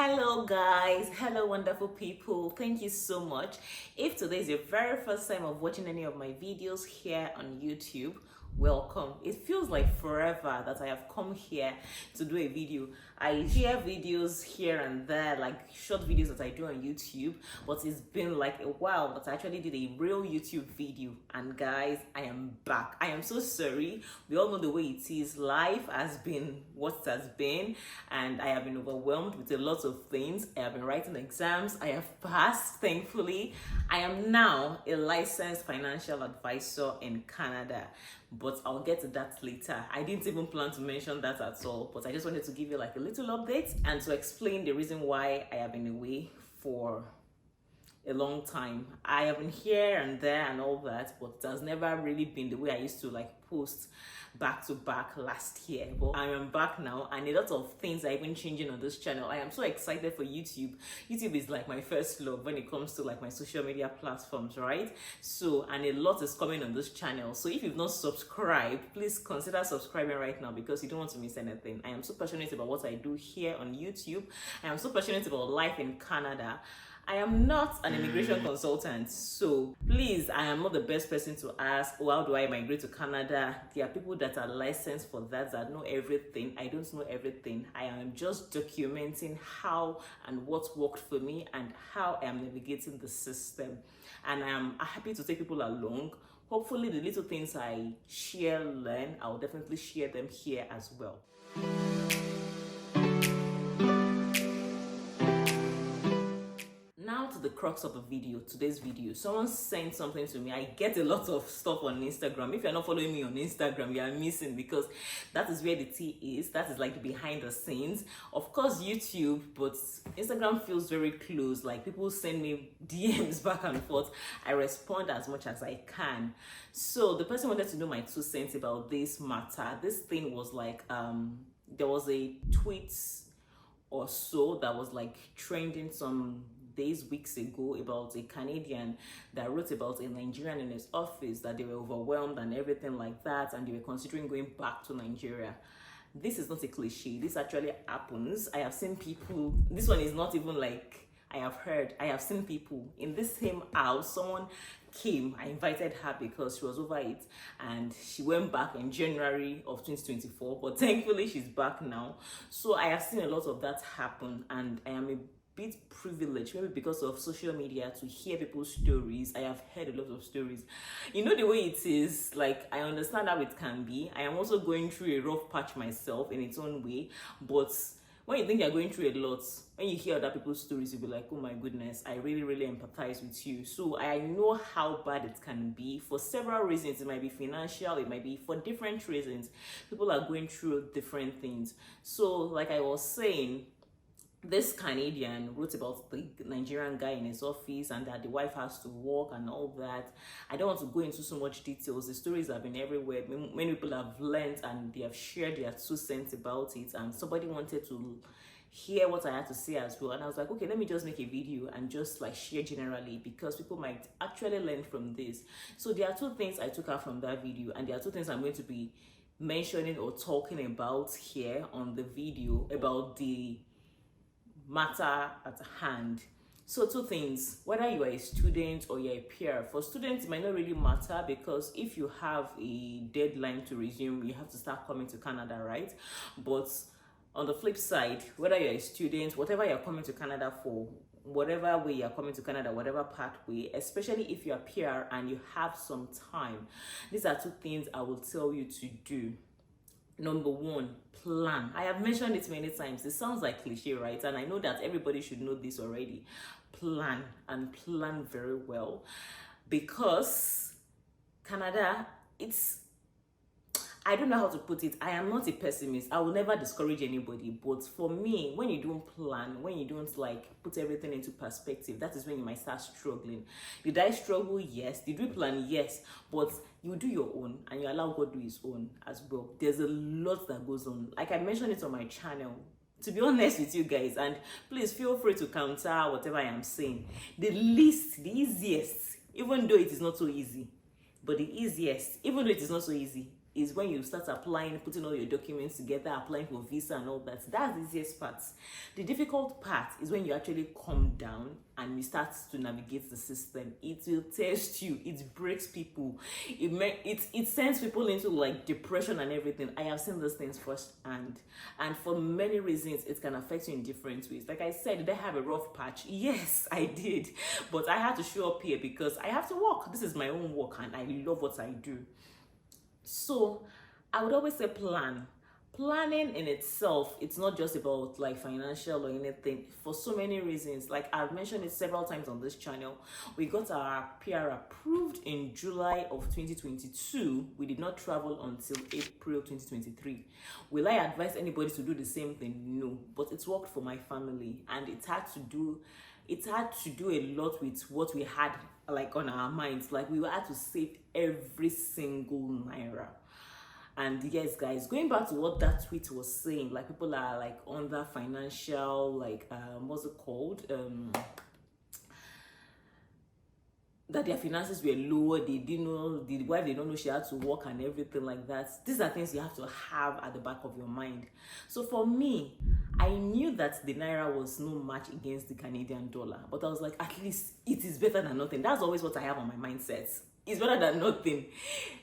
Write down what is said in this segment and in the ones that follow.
Hello guys, hello wonderful people, thank you so much. If today is your very first time of watching any of my videos here on YouTube, welcome. It feels like forever that I have come here to do a video. I share videos here and there, like short videos that I do on YouTube, but it's been like a while that I actually did a real YouTube video. And guys, I am back. I am so sorry. We all know the way it is. Life has been what it has been, and I have been overwhelmed with a lot of things. I have been writing exams. I have passed, thankfully. I am now a licensed financial advisor in Canada, but I'll get to that later. I didn't even plan to mention that at all, but I just wanted to give you like a little update and to explain the reason why I have been away for a long time. I have been here and there and all that, but it has never really been the way I used to like post back to back last year. But I am back now, and a lot of things are even changing on this channel. I am so excited for YouTube. YouTube is like my first love when it comes to like my social media platforms, right? So, and a lot is coming on this channel. So if you've not subscribed, please consider subscribing right now, because you don't want to miss anything. I am so passionate about what I do here on YouTube. I am so passionate about life in Canada. I am not an immigration consultant, so please, I am not the best person to ask, oh, how do I migrate to Canada? There are people that are licensed for that know everything. I don't know everything. I am just documenting how and what worked for me and how I am navigating the system. And I am happy to take people along. Hopefully the little things I learn, I'll definitely share them here as well. Now to the crux of the video, today's video. Someone sent something to me. I get a lot of stuff on Instagram. If you're not following me on Instagram, you are missing, because that is where the tea is. That is like the behind the scenes. Of course, YouTube, but Instagram feels very close. Like people send me DMs back and forth. I respond as much as I can. So the person wanted to know my 2 cents about this matter. This thing was like, there was a tweet or so that was like trending some weeks ago about a Canadian that wrote about a Nigerian in his office, that they were overwhelmed and everything like that, and they were considering going back to Nigeria. This is not a cliche. This actually happens. I have seen people, this one is not even like I have seen people in this same house. Someone came, I invited her because she was over it, and she went back in January of 2024, but thankfully she's back now. So I have seen a lot of that happen, and I am a bit privileged, maybe because of social media, to hear people's stories. I have heard a lot of stories. You know the way it is, like I understand how it can be. I am also going through a rough patch myself in its own way, but when you think you're going through a lot, when you hear other people's stories, you'll be like, oh my goodness, I really empathize with you. So I know how bad it can be for several reasons. It might be financial, it might be for different reasons. People are going through different things. So like I was saying, this Canadian wrote about the Nigerian guy in his office, and that the wife has to work and all that. I don't want to go into so much details. The stories have been everywhere. Many people have learned and they have shared their 2 cents about it, and somebody wanted to hear what I had to say as well. And I was like, okay, let me just make a video and just like share generally, because people might actually learn from this. So there are 2 things I took out from that video, and there are 2 things I'm going to be mentioning or talking about here on the video about the matter at hand. So 2 things: whether you are a student or you're a peer. For students, it might not really matter, because if you have a deadline to resume, you have to start coming to Canada, right? But on the flip side, whether you're a student, whatever you're coming to Canada for, whatever way you're coming to Canada, whatever pathway, especially if you're a peer and you have some time, these are 2 things I will tell you to do. Number 1, plan. I have mentioned it many times. It sounds like cliche, right? And I know that everybody should know this already. Plan, and plan very well, because Canada, I don't know how to put it. I am not a pessimist. I will never discourage anybody. But for me, when you don't plan, when you don't like put everything into perspective, that is when you might start struggling. Did I struggle? Yes. Did we plan? Yes. But you do your own, and you allow God do his own as well. There's a lot that goes on. Like I mentioned it on my channel. To be honest with you guys, and please feel free to counter whatever I am saying. The easiest, even though it is not so easy, but the easiest, even though it is not so easy, is when you start applying, putting all your documents together, applying for visa and all that. That's the easiest part. The difficult part is when you actually come down and you start to navigate the system. It will test you, it breaks people, it sends people into like depression and everything. I have seen those things firsthand, and for many reasons it can affect you in different ways. Like I said, did I have a rough patch? Yes, I did, but I had to show up here because I have to work. This is my own work and I love what I do. So I would always say planning in itself, it's not just about like financial or anything, for so many reasons. Like I've mentioned it several times on this channel, we got our PR approved in July of 2022. We did not travel until April 2023. Will I advise anybody to do the same thing? No, but it's worked for my family, and it had to do a lot with what we had like on our minds. Like we had to save every single naira. And yes, guys, going back to what that tweet was saying, like people are like under financial, like what's it called, that their finances were lower, they didn't know, the wife, they don't know she had to work and everything like that. These are things you have to have at the back of your mind. So for me, I knew that the naira was no match against the Canadian dollar, but I was like, at least it is better than nothing. That's always what I have on my mindset. It's better than nothing.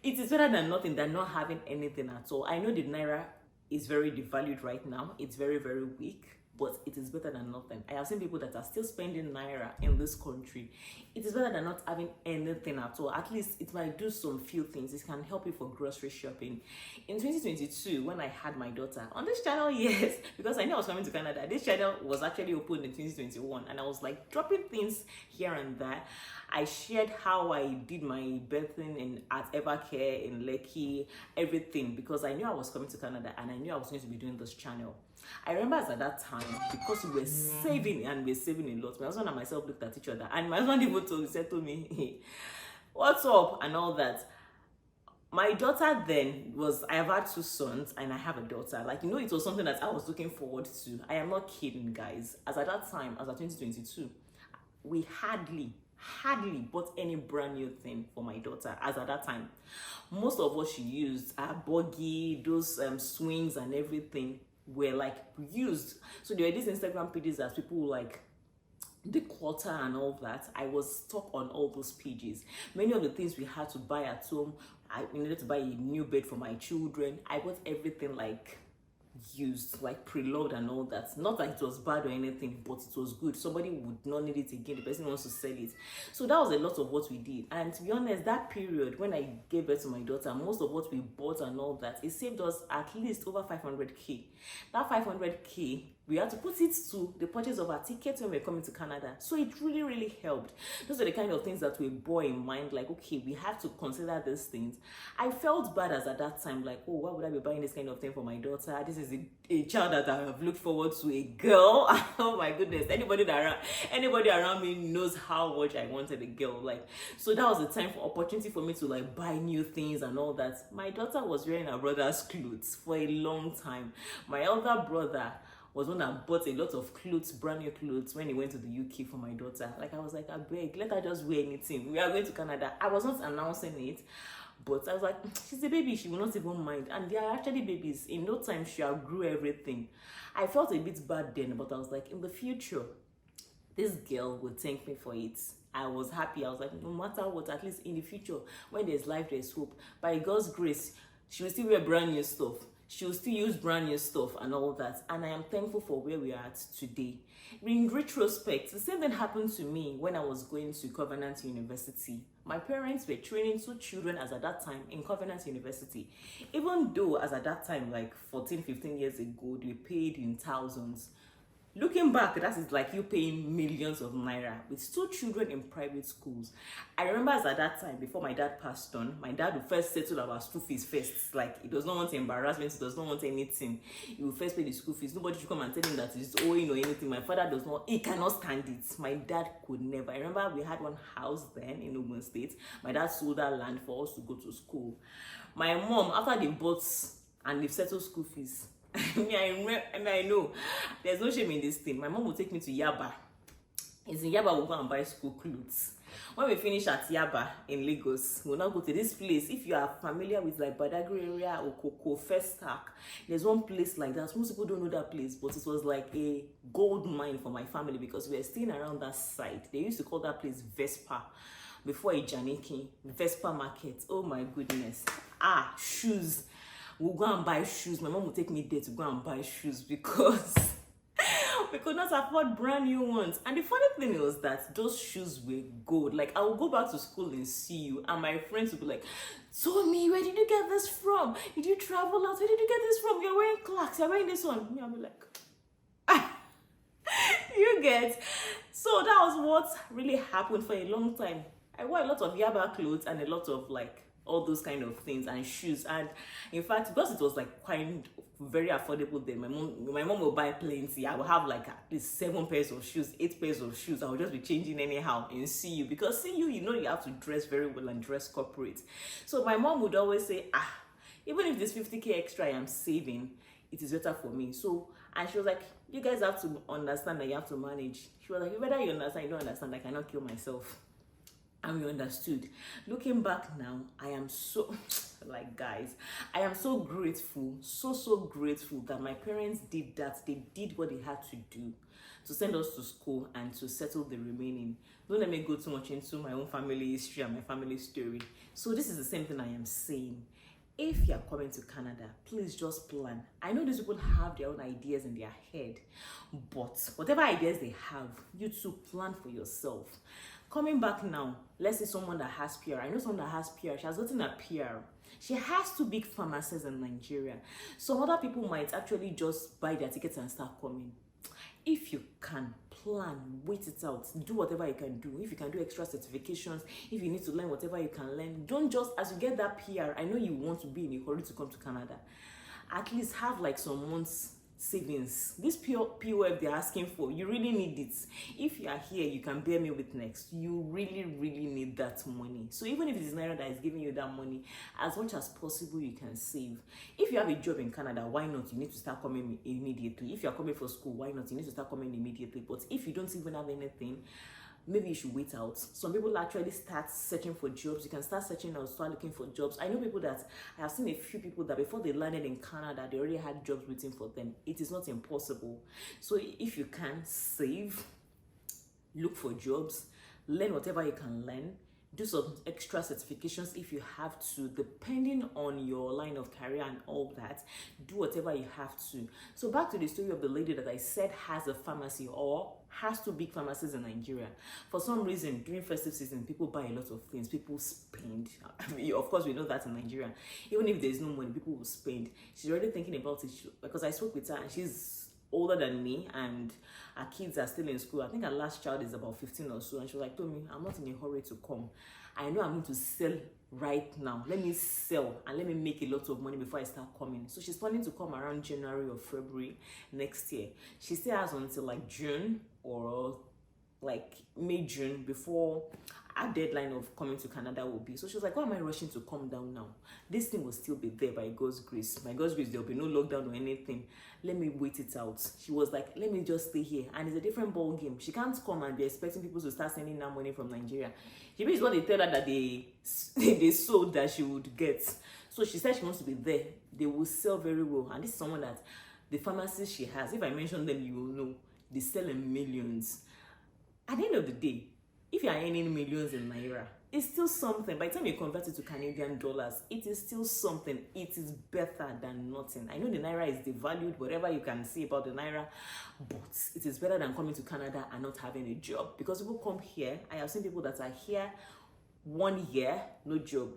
It is better than nothing than not having anything at all. I know the naira is very devalued right now. It's very, very weak, but it is better than nothing. I have seen people that are still spending naira in this country. It is better than not having anything at all. At least it might do some few things. It can help you for grocery shopping. In 2022, when I had my daughter on this channel, yes, because I knew I was coming to Canada, this channel was actually opened in 2021, and I was like dropping things here and there. I shared how I did my birthing at Evercare in Lekki, everything, because I knew I was coming to Canada and I knew I was going to be doing this channel. I remember at that time, because we were saving and we were saving a lot, my husband and myself looked at each other, and my husband even said to me, hey, what's up and all that. My daughter then I have had 2 sons and I have a daughter. Like, you know, it was something that I was looking forward to. I am not kidding, guys. As at that time, as at 2022, we hardly bought any brand new thing for my daughter. As at that time, most of what she used, buggy, those swings and everything were like used. So there were these Instagram pages that people like the quarter and all that. I was stuck on all those pages. Many of the things we had to buy at home, I needed to buy a new bed for my children. I bought everything like used, like preload and all that. Not like it was bad or anything, but it was good. Somebody would not need it again. The person wants to sell it. So that was a lot of what we did. And to be honest, that period when I gave birth to my daughter, most of what we bought and all that, it saved us at least over 500k. That 500k, we had to put it to the purchase of our tickets when we were coming to Canada. So it really, really helped. Those are the kind of things that we bore in mind, like, okay, we have to consider these things. I felt bad as at that time, like, oh, why would I be buying this kind of thing for my daughter? This is a child that I have looked forward to, a girl. Oh my goodness, anybody around me knows how much I wanted a girl. Like, so that was the time for opportunity for me to like buy new things and all that. My daughter was wearing her brother's clothes for a long time. My elder brother was one that bought a lot of clothes, brand new clothes, when he went to the UK for my daughter. Like, I was like, I beg, let her just wear anything. We are going to Canada. I was not announcing it, but I was like, she's a baby, she will not even mind. And they are actually babies. In no time, she outgrew everything. I felt a bit bad then, but I was like, in the future, this girl will thank me for it. I was happy. I was like, no matter what, at least in the future, when there's life, there's hope. By God's grace, she will still wear brand new stuff. She will still use brand new stuff and all that. And I am thankful for where we are at today. In retrospect, the same thing happened to me when I was going to Covenant University. My parents were training 2 children as at that time in Covenant University. Even though as at that time, like 14, 15 years ago, they paid in thousands. Looking back, that is like you paying millions of naira with 2 children in private schools. I remember as at that time, before my dad passed on, my dad would first settle our school fees first. Like, he does not want embarrassment, he does not want anything. He will first pay the school fees. Nobody should come and tell him that he's owing or anything. My father does not, he cannot stand it. My dad could never. I remember we had one house then in Ogun State. My dad sold that land for us to go to school. My mom, after they bought and they've settled school fees, I know there's no shame in this thing. My mom would take me to Yaba. It's in Yaba, we'll go and buy school clothes. When we finish at Yaba in Lagos, we'll now go to this place. If you are familiar with like Badagry area or Koko, First Stack, there's one place like that. Most people don't know that place, but it was like a gold mine for my family because we were staying around that site. They used to call that place Vespa before Ijaniki, Vespa Market. Oh my goodness. Shoes. We'll go and buy shoes. My mom will take me there to go and buy shoes because we could not afford brand new ones. And the funny thing was that those shoes were gold. Like, I would go back to school and see you, and my friends would be like, Tommy, where did you get this from? Did you travel out? Where did you get this from? You're wearing Clarks, you're wearing this one. Me, I'll be like, you get. So that was what really happened for a long time. I wore a lot of Yaba clothes and a lot of like all those kind of things and shoes. And in fact, because it was like quite very affordable then, my mom will buy plenty. I will have like at least 7 pairs of shoes, 8 pairs of shoes. I will just be changing anyhow in CU, because CU, you know, you have to dress very well and dress corporate. So my mom would always say, even if this 50k extra I am saving, it is better for me. So, and she was like, you guys have to understand that you have to manage. She was like, whether you understand, you don't understand, I cannot kill myself. And we understood. Looking back now, I am so, like guys, I am so grateful, so grateful that my parents did that. They did what they had to do to send us to school and to settle the remaining. Don't let me go too much into my own family history and my family story. So this is the same thing I am saying. If you are coming to Canada, please just plan. I know these people have their own ideas in their head, but whatever ideas they have, you too plan for yourself. Coming back now, let's say someone that has PR. I know someone that has PR. She has gotten a PR. She has 2 big pharmacies in Nigeria. Some other people might actually just buy their tickets and start coming. If you can, plan, wait it out, do whatever you can do. If you can do extra certifications, if you need to learn whatever you can learn, don't just, as you get that PR, I know you want to be in a hurry to come to Canada. At least have like some months savings. This POF they're asking for, you really need it. If you are here, you can bear me witness, you really need that money. So even if it is Naira that is giving you that money, as much as possible you can save. If you have a job in Canada, why not? You need to start coming immediately. If you are coming for school, why not? You need to start coming immediately. But if you don't even have anything, maybe you should wait out. Some people actually start searching for jobs. You can start searching or start looking for jobs. I know people that, I have seen a few people that before they landed in Canada, they already had jobs waiting for them. It is not impossible. So if you can save, look for jobs, learn whatever you can learn, do some extra certifications if you have to, depending on your line of career and all that. Do whatever you have to. So back to the story of the lady that I said has a pharmacy or has 2 big pharmacies in Nigeria. For some reason, during festive season, people buy a lot of things. People spend. I mean, of course, we know that in Nigeria. Even if there's no money, people will spend. She's already thinking about it because I spoke with her and she's older than me and our kids are still in school. I think our last child is about 15 or so, and she was like, Tommy, I'm not in a hurry to come. I know I'm going to sell right now. Let me sell and let me make a lot of money before I start coming. So she's planning to come around January or February next year. She still has until like June or like May, June before our deadline of coming to Canada will be. So she was like, why am I rushing to come down now? This thing will still be there by God's grace. By God's grace, there'll be no lockdown or anything. Let me wait it out. She was like, let me just stay here. And it's a different ball game. She can't come and be expecting people to start sending her money from Nigeria. She is what they tell her that they sold that she would get. So she said she wants to be there. They will sell very well. And this is someone that the pharmacies she has, if I mention them, you will know, they sell in millions. At the end of the day, if you are earning millions in Naira, it's still something. By the time you convert it to Canadian dollars, it is still something. It is better than nothing. I know the Naira is devalued, whatever you can say about the Naira, but it is better than coming to Canada and not having a job. Because people come here, I have seen people that are here 1 year, no job.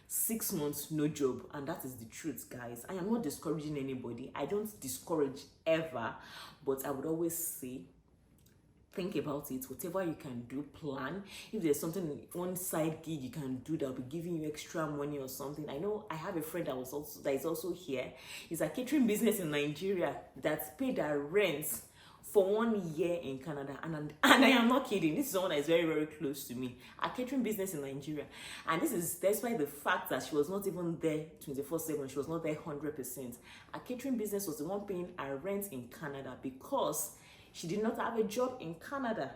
6 months, no job. And that is the truth, guys. I am not discouraging anybody. I don't discourage ever, but I would always say, think about it. Whatever you can do, plan. If there's something, one side gig you can do that will be giving you extra money or something. I know I have a friend that is also here. It's a catering business in Nigeria that's paid her rent for 1 year in Canada, and I am not kidding. This is someone that is very close to me. A catering business in Nigeria, and this is despite the fact that she was not even there 24/7. She was not there 100%. A catering business was the one paying her rent in Canada because she did not have a job in Canada.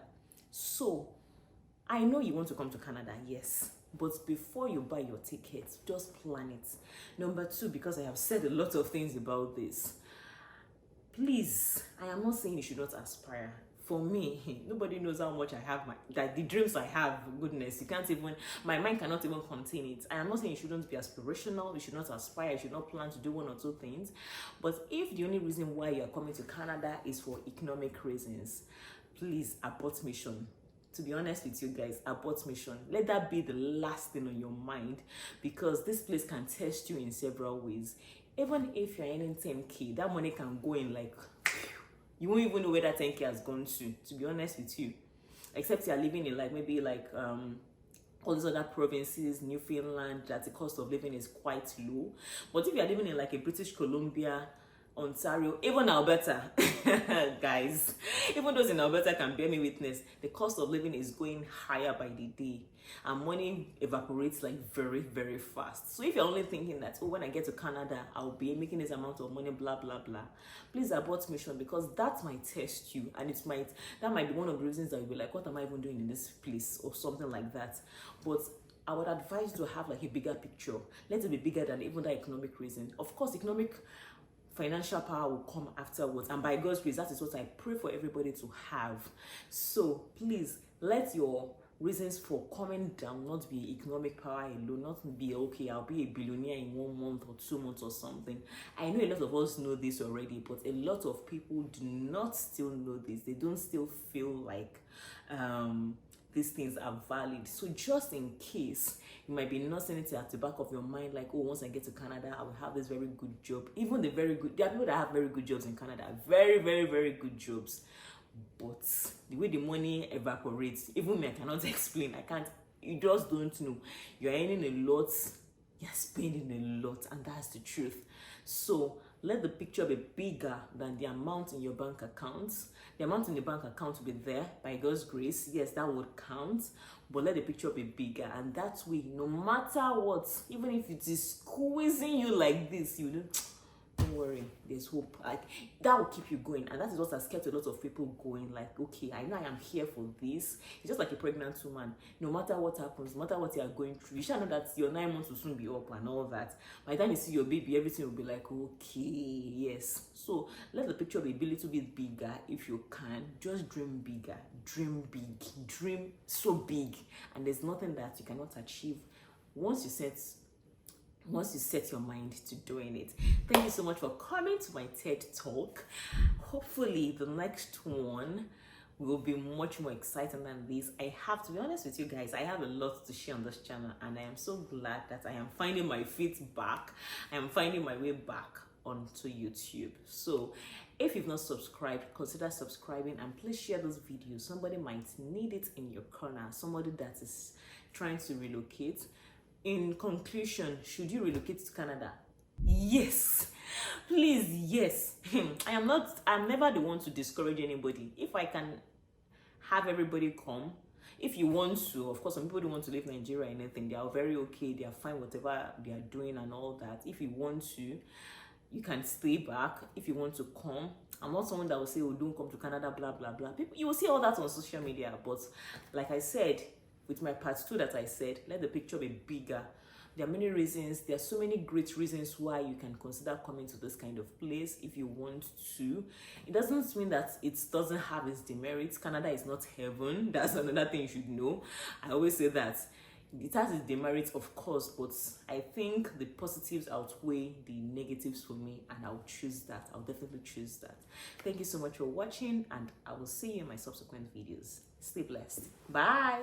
So I know you want to come to Canada, yes, but before you buy your tickets, just plan it. Number two, because I have said a lot of things about this, please, I am not saying you should not aspire. For me, nobody knows how much I have, like the dreams I have, goodness, you can't even, my mind cannot even contain it. I am not saying you shouldn't be aspirational, you should not aspire, you should not plan to do one or two things. But if the only reason why you are coming to Canada is for economic reasons, please abort mission. To be honest with you guys, abort mission. Let that be the last thing on your mind, because this place can test you in several ways. Even if you're earning 10K, that money can go in like, you won't even know where that 10K has gone to be honest with you. Except you're living in like maybe like all these other provinces, Newfoundland, that the cost of living is quite low. But if you're living in like a British Columbia, Ontario, even Alberta, guys, even those in Alberta can bear me witness, the cost of living is going higher by the day, and money evaporates like very, very fast. So if you're only thinking that, oh, when I get to Canada, I'll be making this amount of money, blah, blah, blah, please abort mission, because that might test you, and that might be one of the reasons that you'll be like, what am I even doing in this place, or something like that. But I would advise to have like a bigger picture. Let it be bigger than even that economic reason. Of course, financial power will come afterwards, and by God's grace, that is what I pray for everybody to have. So please, let your reasons for coming down not be economic power alone, not be okay, I'll be a billionaire in 1 month or 2 months or something. I know a lot of us know this already, but a lot of people do not still know this. They don't still feel like these things are valid. So just in case, you might be nursing it at the back of your mind, like, oh, once I get to Canada, I will have this very good job. Even there are people that have very good jobs in Canada, very, very, very good jobs. But the way the money evaporates, even me, I cannot explain. You just don't know. You're earning a lot, you're spending a lot, and that's the truth. So let the picture be bigger than the amount in your bank account. The amount in the bank account will be there by God's grace. Yes, that would count, but let the picture be bigger. And that way, no matter what, even if it is squeezing you like this, don't worry, there's hope. Like, that will keep you going, and that is what has kept a lot of people going. Like, okay, I know I am here for this. It's just like a pregnant woman. No matter what happens, no matter what you are going through, you shall know that your 9 months will soon be up and all that. By the time you see your baby, everything will be like, okay, yes. So let the picture be a little bit bigger if you can. Just dream bigger, dream big, dream so big, and there's nothing that you cannot achieve once you set your mind to doing it. Thank you so much for coming to my TED Talk. Hopefully the next one will be much more exciting than this. I have to be honest with you guys, I have a lot to share on this channel, and I am so glad that I am finding my feet back. I am finding my way back onto YouTube. So if you've not subscribed, consider subscribing, and please share those videos. Somebody might need it in your corner, somebody that is trying to relocate. In conclusion, should you relocate to Canada? Yes, please, yes. I'm never the one to discourage anybody. If I can have everybody come, if you want to, of course, some people don't want to leave Nigeria or anything. They are very okay, they are fine, whatever they are doing and all that. If you want to, you can stay back. If you want to come, I'm not someone that will say, oh, don't come to Canada, blah, blah, blah. People, you will see all that on social media, but like I said, with my part 2 that I said, let the picture be bigger. There are many reasons. There are so many great reasons why you can consider coming to this kind of place if you want to. It doesn't mean that it doesn't have its demerits. Canada is not heaven. That's another thing you should know. I always say that. It has its demerits, of course, but I think the positives outweigh the negatives for me, and I'll choose that. I'll definitely choose that. Thank you so much for watching, and I will see you in my subsequent videos. Stay blessed. Bye.